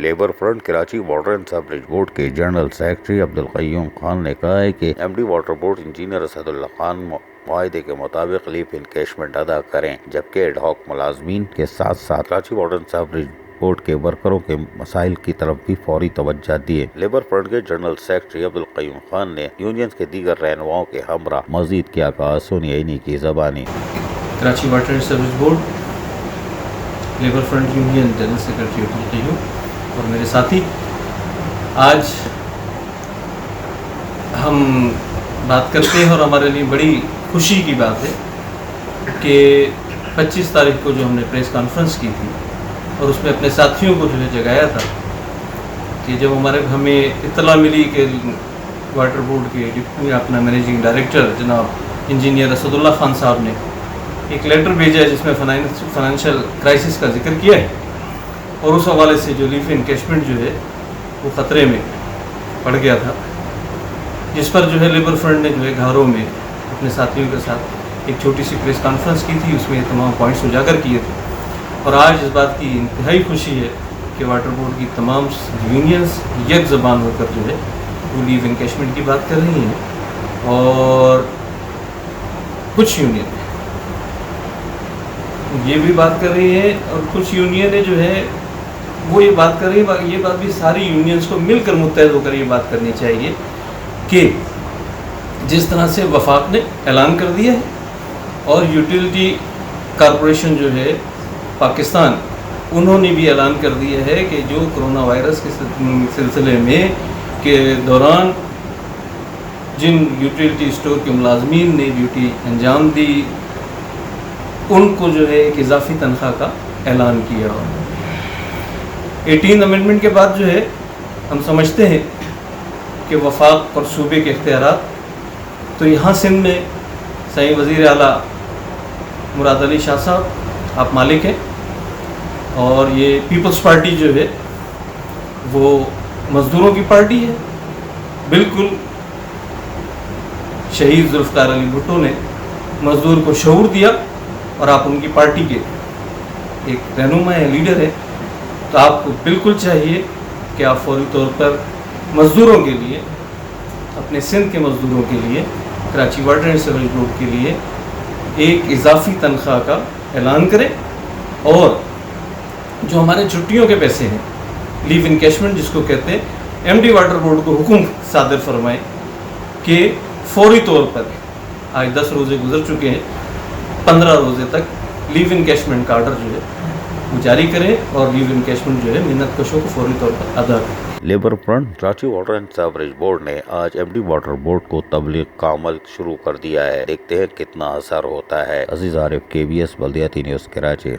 Labour front Karachi water and sewerage board کے general secretary Abdul Qayyum Khan نے کہا ہے کہ M D water board engineer Asadullah Khan معاہدے کے مطابق لیو انکیشمنٹ ادا کریں، جبکہ ایڈ ہاک ملازمین کے ساتھ ساتھ Karachi water and sewerage board کے ورکروں کے مسائل کی طرف بھی فوری توجہ دیے۔ لیبر فرنٹ کے جنرل سیکرٹری عبدالقیوم خان نے یونینز کے دیگر رہنماؤں کے ہمراہ مزید کیا کہا، سنیے انہی کی زبانی۔ Karachi water and sewerage board labour front union general secretary Abdul Qayyum اور میرے ساتھی، آج ہم بات کرتے ہیں اور ہمارے لیے بڑی خوشی کی بات ہے کہ 25 تاریخ کو جو ہم نے پریس کانفرنس کی تھی اور اس میں اپنے ساتھیوں کو جو ہے جگایا تھا کہ جب ہمیں اطلاع ملی کہ واٹر بورڈ کے اپنا مینیجنگ ڈائریکٹر جناب انجینئر اسد اللہ خان صاحب نے ایک لیٹر بھیجا ہے جس میں فائنینشیل کرائسس کا ذکر کیا ہے اور اس حوالے سے جو لیو انکیشمنٹ جو ہے وہ خطرے میں پڑ گیا تھا، جس پر جو ہے لیبر فرنٹ نے جو ہے گھروں میں اپنے ساتھیوں کے ساتھ ایک چھوٹی سی پریس کانفرنس کی تھی، اس میں یہ تمام پوائنٹس اجاگر کیے تھے اور آج اس بات کی انتہائی خوشی ہے کہ واٹر بورڈ کی تمام یونینز یک زبان ہو کر جو ہے وہ لیو انکیشمنٹ کی بات کر رہی ہیں اور کچھ یونین یہ بھی بات کر رہی ہے اور کچھ یونینیں جو ہے وہ یہ بات کر رہی ہے۔ یہ بات بھی ساری یونینز کو مل کر متحد ہو کر یہ بات کرنی چاہیے کہ جس طرح سے وفاق نے اعلان کر دیا ہے اور یوٹیلیٹی کارپوریشن جو ہے پاکستان، انہوں نے بھی اعلان کر دیا ہے کہ جو کرونا وائرس کے سلسلے میں کے دوران جن یوٹیلیٹی اسٹور کے ملازمین نے ڈیوٹی انجام دی ان کو جو ہے ایک اضافی تنخواہ کا اعلان کیا۔ 18 امینڈمنٹ کے بعد جو ہے ہم سمجھتے ہیں کہ وفاق اور صوبے کے اختیارات، تو یہاں سندھ میں صحیح وزیر اعلیٰ مراد علی شاہ صاحب آپ مالک ہیں اور یہ پیپلز پارٹی جو ہے وہ مزدوروں کی پارٹی ہے۔ بالکل شہید ذوالفقار علی بھٹو نے مزدور کو شعور دیا اور آپ ان کی پارٹی کے ایک رہنما ہے، لیڈر ہے، تو آپ کو بالکل چاہیے کہ آپ فوری طور پر مزدوروں کے لیے، اپنے سندھ کے مزدوروں کے لیے، Karachi water and sewerage board کے لیے ایک اضافی تنخواہ کا اعلان کریں اور جو ہمارے چھٹیوں کے پیسے ہیں لیو انکیشمنٹ جس کو کہتے ہیں، ایم ڈی واٹر بورڈ کو حکم صادر فرمائیں کہ فوری طور پر، آج 10 روزے گزر چکے ہیں، 15 روزے تک لیو انکیشمنٹ کا آرڈر جو ہے وہ جاری کریں اور لیو انکیشمنٹ جو ہے محنت کشوں کو فوری طور پر ادا کریں۔ Labour front Karachi water and sewerage board نے آج ایم ڈی واٹر بورڈ کو تبلیغ کا عمل شروع کر دیا ہے، دیکھتے ہیں کتنا اثر ہوتا ہے۔ عزیز عارف، KBS بلدیاتی نیوز کراچی۔